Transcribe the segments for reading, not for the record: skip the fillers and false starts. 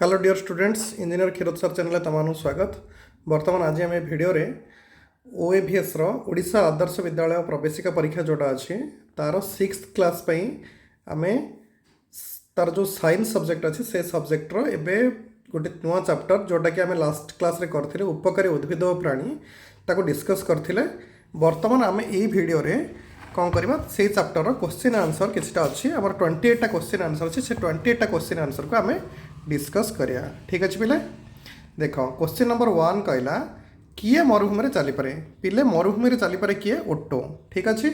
Hello dear students engineer Kshirod sir channel तुम स्वागत। बर्तमान आज आम भिडियो ओएभीएस ओडिशा आदर्श विद्यालय प्रवेशिका परीक्षा जोटा अच्छी तार 6th क्लास आम तार जो साइंस सब्जेक्ट अच्छे से सब्जेक्टर एवं गोटे नुआ चैप्टर जोटा कि आम लास्ट क्लास करते उपकारी उद्भिद और प्राणी ताको डिस्कस करते। बर्तमान आम यही भिडियो कौन करवा से चैप्टर क्वेश्चन आंसर किसी अच्छी आम 28टा क्वेश्चन आंसर अच्छे से 28टा क्वेश्चन आंसर को आम डिस्कस करिया। ठीक अच्छे पिले देख क्वेश्चन नंबर 1 कहला किए मरुभूमि चली पारे पिले मरुभूमि चली पारे किए ओटो। ठीक अच्छे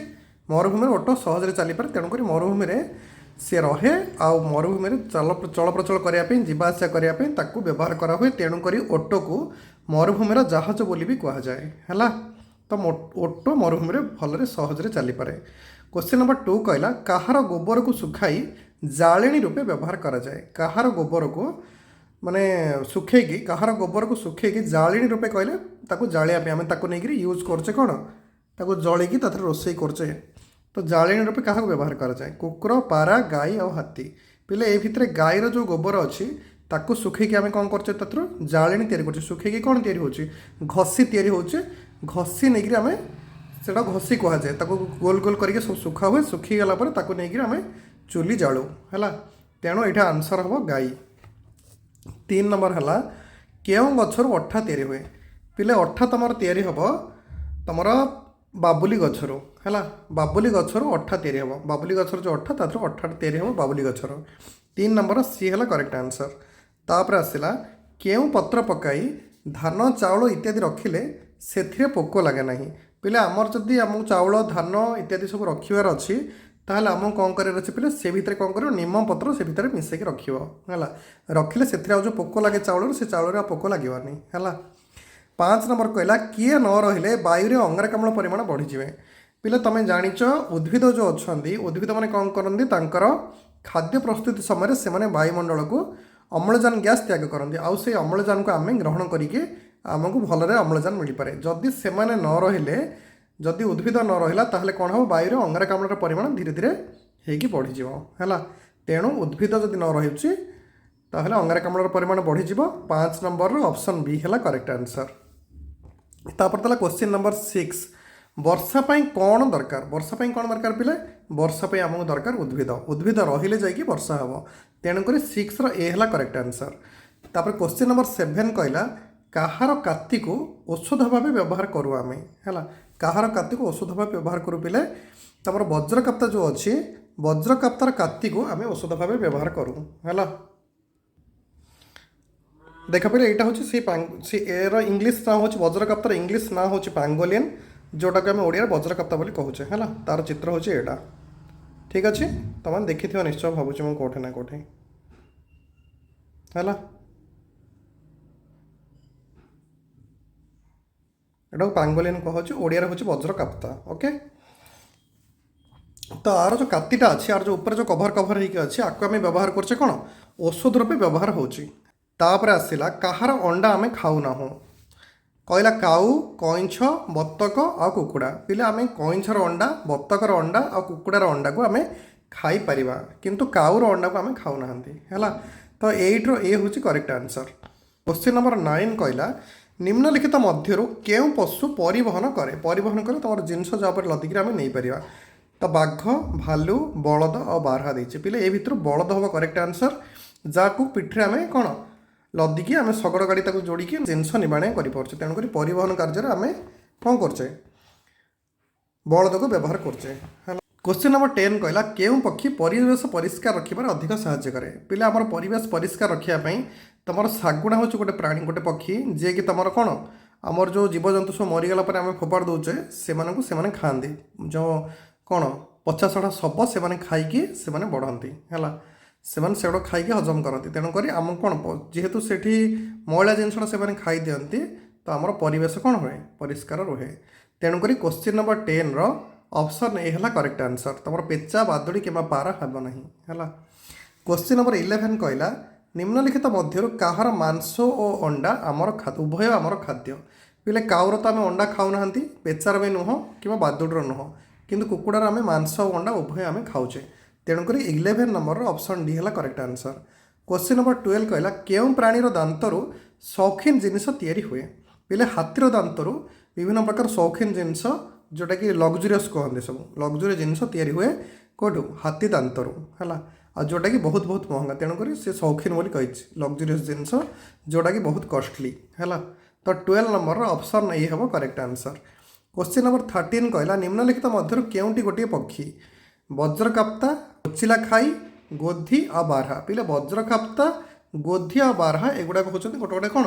मरुभूमि ओटो सहज चली पारे तेणुक मरुभूमि सी रहे आउ मरुभूमि चल प्रचल करने जावासा करने व्यवहार करा हुए तेणुक ओटो को मरुभूमि जहाज बोली भी कह जाए है। तो ओटो मरुभूमि भल सहज चली पारे। क्वेश्चन नंबर 2 कहला कहार गोबर को सुखाई जाळेणी रूपे व्यवहार करा जाए। कहार गोबर को माने सुखेकी कहार गोबर को सुखेकी जाळेणी रूपे कहले ताको जाळिया पे आमे ताको नेगिरी यूज करछे कोन ताको जळेकी ताथरे रोसई करछे। तो जाळेणी रूपे कहा व्यवहार करा जाए कुकुर पारा गाई और हाथी पिले ए भितरे गाईर जो गोबर अच्छी ताको सुखेकी आमे कोन करछे ताथरो जाळेणी तयारी करछे। सुखेकी कोन तयारी होची घसी तयारी होची घसी नेगिरी आमे सेटा घसी कहा जाए ताको गोल गोल करके सब सुखा हुए सुखी गला पर ताको नेगिरी आमे चुली जालू है। तेणु ये आंसर हम गाई। 3 नंबर है क्यों गचर अठा तैयारी हुए पिले अठा तुम तैयारी हम तुम बाबुली गचर है। बाबुली गचर अठा तैयारी हम बाबुली गचर जो अठा तार अठा तैयारी हम बाबुली गचर। 3 नंबर सी है करेक्ट आंसर। तापर आसला क्यों पत्र पकाई धान चाउल इत्यादि रखिले से पोक लगे ना पिले आमर जदि आम चाउल धान इत्यादि सब रखार अच्छी ताहले आम कौन करार अच्छे पे से भितर कौन कर निम पत्र से भितर मिसेक रखा रखिले से जो पोक लगे चाउल से चाउल पोक लगवानी है। 5 नंबर कहला किए न रहिले वायु अंगारकाम्ल परिमाण बढ़ीजे पिले तुम जाच उद्भिद जो अच्छा उद्भिद मैंने कौन करती खाद्य प्रस्तुति समय से वायुमंडल को अम्लजान गैस त्याग करती आउ से अम्लजान को आम ग्रहण करके आमको भलरे अम्लजान मिल पाए। जदि से न रहिले जदि उद्भिद न रहा ताहले कौन हम वायु अंगारकाम्लर परिमाण धीरे धीरे होगी बढ़ीज है। तेणु उद्भिद जदि न रही ताहले अंगारकाम्लर परिमाण बढ़ीज। 5 नंबर ऑप्शन बी है करेक्ट आंसर। तापर तला क्वेश्चन नंबर 6 वर्षा पाई कौन दरकार वर्षा पाई कौन दरकार पिले वर्षा पाई आमको दरकार उद्भिद उद्भिद रहिले जाइए वर्षा हम तेणुक 6 ए है करेक्ट आंसर। तापर क्वेश्चन नंबर 7 कहला कहार काती को औषध भाव व्यवहार करूँ आम है। कहार काती को औषध भाव व्यवहार करूँ पिले तमर वज्रकाप्ता जो अच्छी वज्रकाप्तार काती को आम औषध भाव व्यवहार करूँ है। देख पे यहाँ हूँ सी एर इंग्लीश ना हूँ वज्रकाप्तार इंग्लीश ना हूँ पांगोलियन जोटा को आम ओडिया वज्रकाप्ता बोली कहूचे है। तार चित्र हूँ एटा ठीक अच्छे तुम देखी थो निश्चय भावुँ मुझे कौटे ना कौटे है। एटा पांगोलियन कहूँ ओडिया हूँ वज्रकाप्ता ओके। तो आर जो कातीटा अच्छी आर जो ऊपर जो कभर कभर होगी अच्छी आपको आम व्यवहार करचे कौन औषध रूपे व्यवहार होपर आसला कहार अंडा आम खाऊ ना कहला काऊ कईछ बतक आ कुकुड़ा पिले आम कईछर अंडा बतकर अंडा आ कुकुड़ार अंडा को आम खाई परिबा किंतु काऊर अंडा को आम खाऊ ना है। तो 8 ए हूँ करेक्ट आंसर। क्वेश्चन नंबर 9 कहला निम्नलिखित मध्यरु केउ पशु परिवहन करे तुम जिनस जहाँ लदिक आम नहीं पार। तो बाघ भालू बलद और बारहा देचे पिले ए भितर बलद हम करेक्ट आंसर जहाँ पिठे आम कौन लदिकी आम शगड़ गाड़ी जोड़िकी जिनस निबाण कर तेणुक परिवहन कार्य आम कौन करचे बलद को व्यवहार करचे। क्वेश्चन नंबर 10 कहला केउ पक्षी परिवेश परिष्कार रखिबार अधिक साहाय्य करे पिले आमर परिवेश परिष्कार रखापी तुम शागुणा हूँ गोटे प्राणी गोटे पक्षी जे कि तुम कौन आमर जो जीवजंतु सब मरीगला आम फोपाड़ दौचे से खाती जो कौन पचासढ़ा शब से खाई से बढ़ती है से खाई हजम करती तेणुक आम कौन जेहेतु से मैला जिनसा से खाई दिखती तो आमर परिवेश कौन हुए परिष्कार रुहे तेणुक क्वेश्चन नंबर 10 ऑप्शन ए है करेक्ट आंसर तुम पेचा बादुड़ी कि पारा हम ना है। क्वेश्चन नंबर 11 कहला निम्नलिखित मध्य कहार मांस और अंडा आमर उभय आमर खाद्य पिले काउर तो आम अंडा खाऊ ना पेचार भी नुह कि बादुड़र नुह किंतु कुकुड़ार आम मांस और अंडा उभय आम खाऊचे तेणुक 11 नंबर ऑप्शन डी है करेक्ट आंसर। क्वेश्चन नंबर 12 कहला केउं प्राणीर दांतरु शौखीन जिनिस तैयारी हुए पिले हाथीर दांतरु विभिन्न प्रकार शौखीन जिनिस जोटा कि लग्जरीयस कहते सब लग्जरी जिनिस तैयारी हुए कौटू हाथी दांतरु है आ जोटा कि बहुत बहुत महंगा तेणुक से शौखीन बोली कही लग्जरीयस जिनिस जोटा कि बहुत कॉस्टली है तो 12 नंबर ऑप्शन ए हम करेक्ट आंसर। क्वेश्चन नंबर 13 कहला निम्नलिखित मध्य केउंटी गोटे पक्षी वज्रकाप्ता कोचिला खाई गोधी आ बारहा पिले वज्रकाप्ता गोधी आ बारहा एगुड़ाक हूँ गोटे गोटे कौन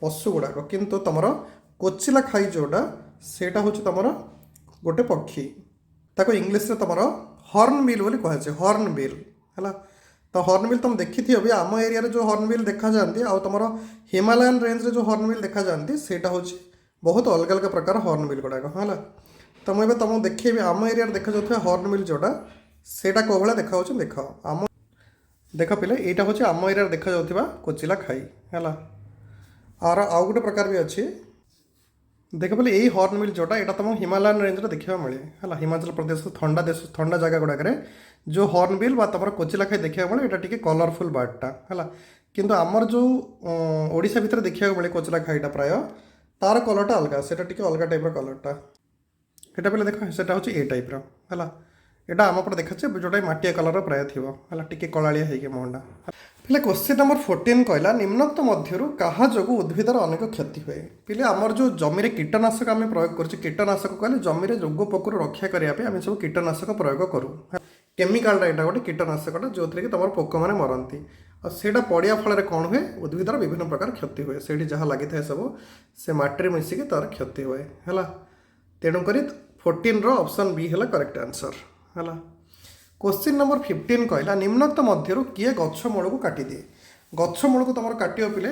पशु गुड़ाक किंतु तुम कोचिला खाई जोटा सेटा हूँ तुम गोटे पक्षी ताको इंग्लीश तुम हॉर्नबिल बोली कहुचे हॉर्नबिल है तो हॉर्नबिल तुम देखी थी अभी आम एरिया जो हॉर्नबिल देखा जाती आ तुम हिमालयन रेंज रे जो हॉर्नबिल देखा जाती सेटा हूँ बहुत अलग अलग प्रकार हॉर्नबिल गुड़ाक है तो मुझे तुमको देखी आम एरिया देखा जाता हॉर्नबिल जोटा सेटा कौ भाया देखा देख आम देख पिले यहाँ हूँ आम एरिया देखा जाता कोचिला खाई है आर आउ गोटे प्रकार भी अच्छी देख पे यही हॉर्नबिल जोटा यहाँ तुम हिमालयन रेंज में देखा मिले है हिमाचल प्रदेश ठंडा जगह गुड़ाक जो हॉर्नबिल तुम कोचिला खाई देखा मिले यहाँ टी कलरफुल बार्डटा है किंतु आमर जो ओडिशा भितर देखा मिले कोचिला खाईटा प्राय तार कलरटा अलग से अलग टाइप कलरटा यहाँ पे देख से हूँ ए टाइप है यहाँ आम पटे देखा जोटा मटिया कलर प्राय थी है टी कलाड़िया हो मुहटा पिले क्वेश्चन नंबर 14 कहला निम्नोक्त मध्य क्या जो उद्भिदर अनेक क्षति हुए पिले आमर जो जमी कीटनाशक आम प्रयोग कर कीटनाशक कहले जमी रोग पोक रक्षा करने आम सब कीटनाशक प्रयोग करूँ केमिकालटा यहाँ गोटे कीटनाशकटा जो थी तुम पोक मैंने मरती और सेटा पड़ा फल कौन हुए उद्भिदर विभिन्न प्रकार क्षति हुए से जहाँ लगी था सब से मटर मिसिक तार क्षति हुए है तेणुक 14 ऑप्शन बी है करेक्ट आंसर है। क्वेश्चन नंबर 15 कहला निम्नोक्त मध्य किए गछ मूल को काटी दिए गछ मूल को तुम काट पिले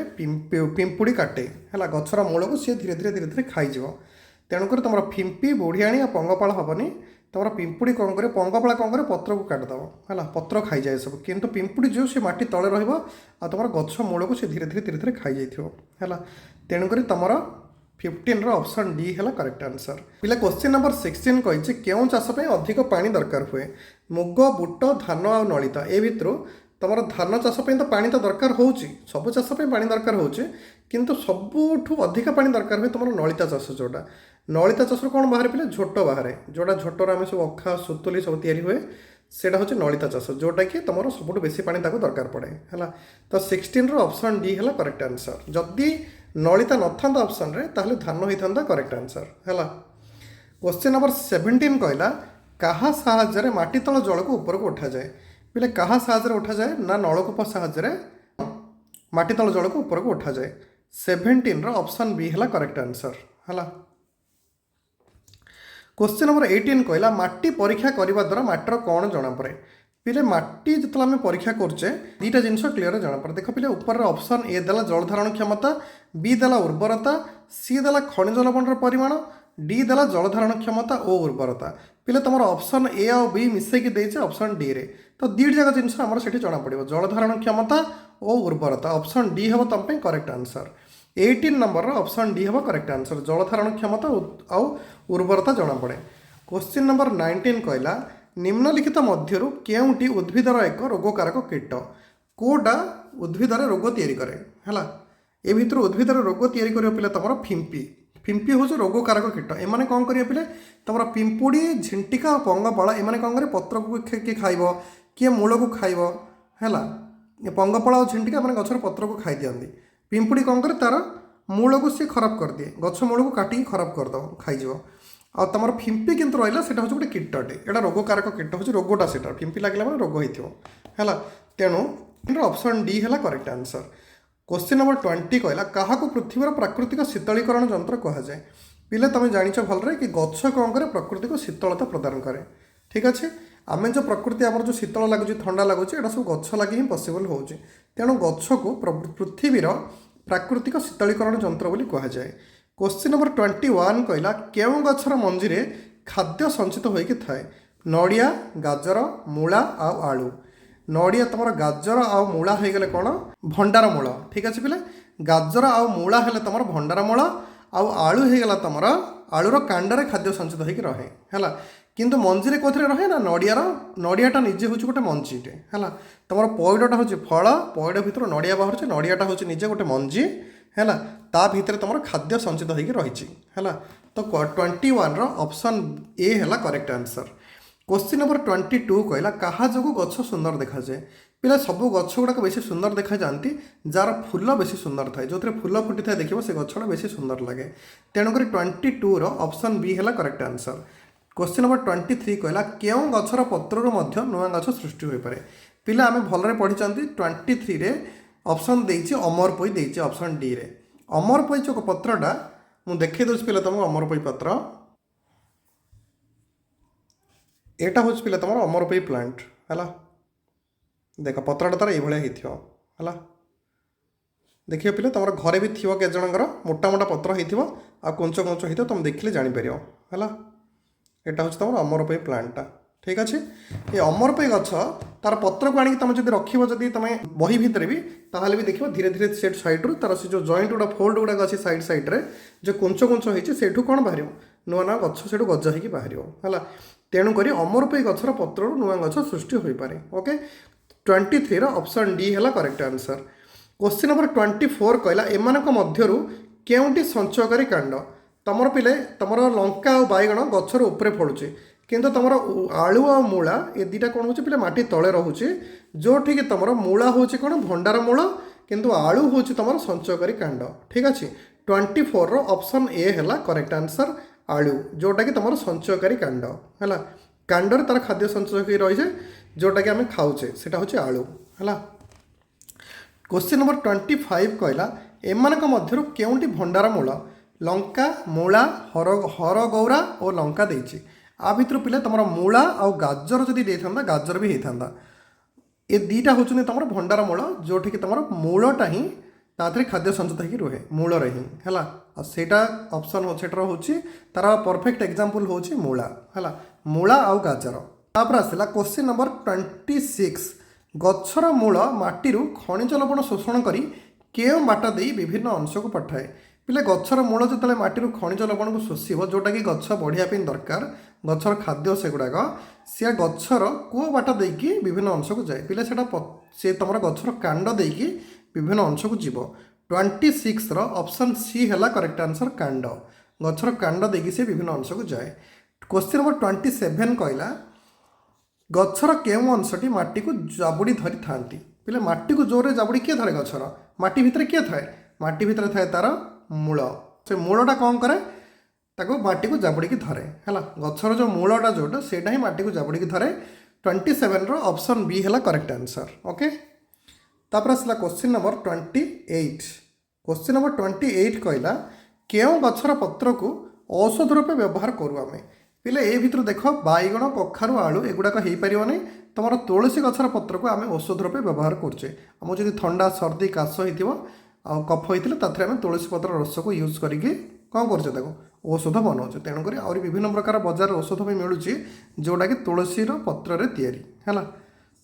पिंपुड़ी काटे है गचर मूल को सी धीरे धीरे खाईज तेणुक तुम फिंपी बुढ़ियाणी पंगपाଳ हेनी तुम पिंपुड़ी कौन करे पंगपाଳ कौन करे पत्र को काटिदेव है पत्र खाई जाए सब किंतु पिंपुड़ी जो सी माटी तले रम गछ मूल को सी धीरे धीरे खाई जाए तेणुक तुम 15 ऑप्शन डी है करेक्ट आंसर। पिला क्वेश्चन नंबर 16 कही क्यों चाष अधिक पानी दरकार हुए मुग बुट धान आ नलिता ए भितर तुम धान चाष तो पानी तो दरकार हो सब चाष पानी दरकार हो किंतु सबुठू अधिक पानी दरकार हुए तुम नलिता चाष जोटा नलिता चाष कौन बाहर पे झोट बाहर जोटा झोटर आम सब अखा सुतुली सब तैयारी हुए सेटा हूँ नलिता चाष जोटा कि तुम सब बेसी पानी दरकार पड़े है तो 16 ऑप्शन डी है करेक्ट आंसर जदि नलिता न ऑप्शन रे ताहले धान होता करेक्ट आंसर है। क्वेश्चन नंबर 17 कहला कहा साहाय्य माटी तल जल को ऊपर को उठा जाए पिले कहा साहाय्य उठा जाए ना नलकूप साहाय्य माटी तल जल को ऊपर को उठा जाए 17 ऑप्शन बी है करेक्ट आंसर है। क्वेश्चन नंबर 18 कहला माटी परीक्षा करने द्वारा माटीर कौन जना पड़े पिले माटी जो आम परीक्षा करुचे दुईटा जिन क्लीयर जना पड़े देख पिले ऊपर ऑप्शन ए देला जल धारण क्षमता बी देला उर्वरता सी देला खनिज लवणर परिमाण डी देला जल धारण क्षमता और उर्वरता पिले तुम ऑप्शन ए और बी मिसेकी देचे ऑप्शन डी रे तो दुईट जाक जिन आम से जना पड़ो जल धारण क्षमता और उर्वरता ऑप्शन डी हम तुम correct answer 18 number option D हम करेक्ट आंसर जल धारण क्षमता और उर्वरता जना पड़े। क्वेश्चन नंबर 19 कहला निम्नलिखित मध्य केउंटी उद्भिदर एक रोगकारक कीट कोटा उद्भिदर रोग तैयारी करे है ए भितर उद्भिदर रोग तैयारी कर पे तुम फिंपी फिंपी हूँ रोगकारक कीट एम कौन करेंगे पे तुम पिंपुड़ी झिंटिका और पंगपाଳ एम कौन करे पत्र को किए खाइब किए मूल को खाइब है पंगपाଳ और झिंटिका मैंने गचर पत्र को खाई दिखती पिंपुड़ी कौन करे तार मूल को सी खराब कर दिए गछ मूल को काटिकी खराब करदेव खाईज आ तुम फिंपी किंतु रहा से हूँ गोटे कीटटे यहाँ रोगकारक कीट हूँ रोगटा से फिंपी लगे मैंने रोग होता है तेणु ऑप्शन डी है करेक्ट आंसर। क्वेश्चन नंबर 20 कहला क्या पृथ्वीर प्राकृतिक शीतलीकरण जंत्र कहुए पिले तुम जाच भलरे कि गछ कौन करे प्रकृति को शीतलता प्रदान करे ठीक अच्छे आम जो प्रकृति आम जो शीतल लगुच ठंडा लगुच यहाँ सब गछ लगे ही पसिबल हो तेणु गछ को पृथ्वीर प्राकृतिक शीतलीकरण जंत्र बोली कहुए। क्वेश्चन नंबर 21 कहला केउं गछर मंजी रे खाद्य संचित होइके थाए नड़िया गाजर मूला आउ आलू नड़िया तुम गाजर आउ मूला हो गले कौन भंडार मूल ठीक अच्छे पिले गाजर आउ मूला हेले तुम भंडार मूल आउ आलू हो गला तुम आलूर कांडरे खाद्य संचित होइके रहे है କିନ୍ତୁ ମଞ୍ଜିରେ କେଉଁଥିରେ ରହେ ନା ନଡ଼ିଆଟା ନିଜେ ହେଉଛି ଗୋଟେ ମଞ୍ଜିଟେ ହେଲା। ତୁମର ପଇଡ଼ଟା ହେଉଛି ଫଳ, ପଇଡ଼ ଭିତରୁ ନଡ଼ିଆ ବାହାରୁଛି, ନଡ଼ିଆଟା ହେଉଛି ନିଜେ ଗୋଟେ ମଞ୍ଜି ହେଲା। ତା ଭିତରେ ତୁମର ଖାଦ୍ୟ ସଞ୍ଚିତ ହୋଇକି ରହିଛି ହେଲା। ତ 21ର ଅପସନ୍ ଏ ହେଲା କରେକ୍ଟ ଆନ୍ସର୍। क्वेश्चन नंबर 22 कहला कहा जोगु गछ सुंदर देखाए। पिला सब गछ गुड़ाक बेसी सुंदर देखा जाती जार फूल बेसी सुंदर थाए, जो फूल फुटी था देखिए से गछटा बेसी सुंदर लगे। तेणुक 22 ऑप्शन बी है करेक्ट आंसर। क्वेश्चन नंबर 23 कहला क्यों गछर पत्रु नुआ गछ सृष्टि हो पारे। पिला आम भलरे पढ़ी 23 रे ऑप्शन देछि अमरपोई देछि ऑप्शन डी रे। अमरपोई जो पत्रटा मुझे देखे दूसरी पिला तुमको अमरपोई पत्र एटा हूँ पिला तुम अमरपोई प्लांट है। देख पत्रटा तार ये है देखिए पिला तुम घरे भी थी के जनकर मोटा मोटा पत्र हो कुंच कुंच हो तुम देखिले जापर है। यहाँ हूँ तुम अमरपोई प्लांटा ठीक अच्छे। ये अमरपोई गछ तार पत्र को आणिक तुम जब रखिब जदि तुम बही भितर भी ताहले भी देखिए धीरे धीरे से सैड्रु तार से जो जॉइंट गुड़ा फोल्ड गुड़ाक अच्छे सैड सैड्रे जो कुंच कुंच होती से कौन बाहर नुआ नुआ गछ से गज हो बाहर है। तेणुक अमरपोई गछर पत्र नुआ गछ सृष्टि हो पारे। ओके 23 ऑप्शन डी है करेक्ट आंसर। क्वेश्चन नंबर 24 कहला एमानक मध्यरु केउंटी संचयकारी कांड। तमर पिले तमर लंका और बैगण गछर उपरे फलुचे किंतु तमर आलू और मूला ये दुटा कौन होचे पिले माटी तले रहुचे जो ठीक तमर मूला होचे कौन भंडार मूल किंतु आलू होचे तमर संचयकारी कांड ठीक अच्छे। 24 ऑप्शन ए है करेक्ट आंसर आलू जोटा कि तुम संचयकारी कांड है। कांडर तार खाद्य संचय रही है जोटा कि आम खाऊे से हूँ आलू है। क्वेश्चन नंबर 25 कहला एमानक मध्यरु केउंटी भंडार मूल लंका मूला हरगौरा और लंका देछि। आ भितर पिले तुम मूला और गाजर जदि देता गाजर भी होता ये दुटा हूँ तुम भंडार मूल जोटि कि तुम मूलटा ही तादे खाद्य संचित हो रुहे मूल ही है। सेटा ऑप्शन हूँ तार परफेक्ट एग्जांपल हूँ मूला है मूला आउ गाजर। तापर आसला क्वेश्चन नंबर 26 गछर मूल माटी खनिज लवण शोषण करी केउ बाट दे विभिन्न अंश को पठाए। पिले गछर मूल जो माटी खनिज लवण को शोषिब जोटा कि गछ बढ़िया दरकार गछर खाद्य से गुड़ाक सी गछर कौ बाट देकी विभिन्न अंश को जाए पिले से तुम गछर कांड देकी विभिन्न अंश को जीव। 26 ऑप्शन सी है करेक्ट आंसर कांड गछर कांड देकी से विभिन्न अंश को जाए। क्वेश्चन नंबर 27 कहला गछर केउ अंशटी माटी को जाबुड़ी धरी था पिले माटी को जोरे जाबुड़ी किए धरे गछर माटी भितर किए थाए माटी भितर थाए तार मूल से मूलटा कौन करे ताको माटी को जाबुड़ी धरे है। गछर जो मूलटा जोटा सेटा ही माटी को जाबुड़ी धरे। 27 ऑप्शन बी है करेक्ट आंसर। ओके तापर आसला क्वेश्चन नंबर 28 क्वेश्चन नंबर 28 कहला केउ गछर पत्र को औषध रूपे व्यवहार करूँ आम पिले ए भितर देख बैगण कखारू आलू एगुड़ाक हो पारे तुम तुलसी गछर पत्र को आम औषध रूपे व्यवहार करुचे। आम जब ठंडा सर्दी काश हो कफ होता आम तुलसी पत्र रस को यूज करके कौन कर औषध बनाऊे। तेणुक आहुरी विभिन्न प्रकार बजार औषध भी मिलूँ जोटा कि तुलसीर पत्र तैयारी है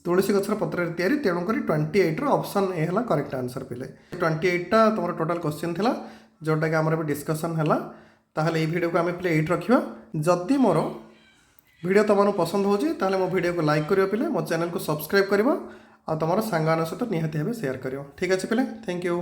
तुलसी गछर पत्र तैयारी। तेणुक 28 ऑप्शन ए है करेक्ट आंसर पिले 28टा तुम टोटाल क्वेश्चन थिला जोटा कि आमर डिस्कसन है। ताहले ये वीडियो को आम पिले 8 रखा जदि मोर वीडियो तुम पसंद हो मो वीडियो को लाइक करियो पिले मो चैनल को सब्सक्राइब करिवो आ तुम सांग सहित निहाती भाव शेयर करियो। ठीक अच्छे पिले थैंक यू।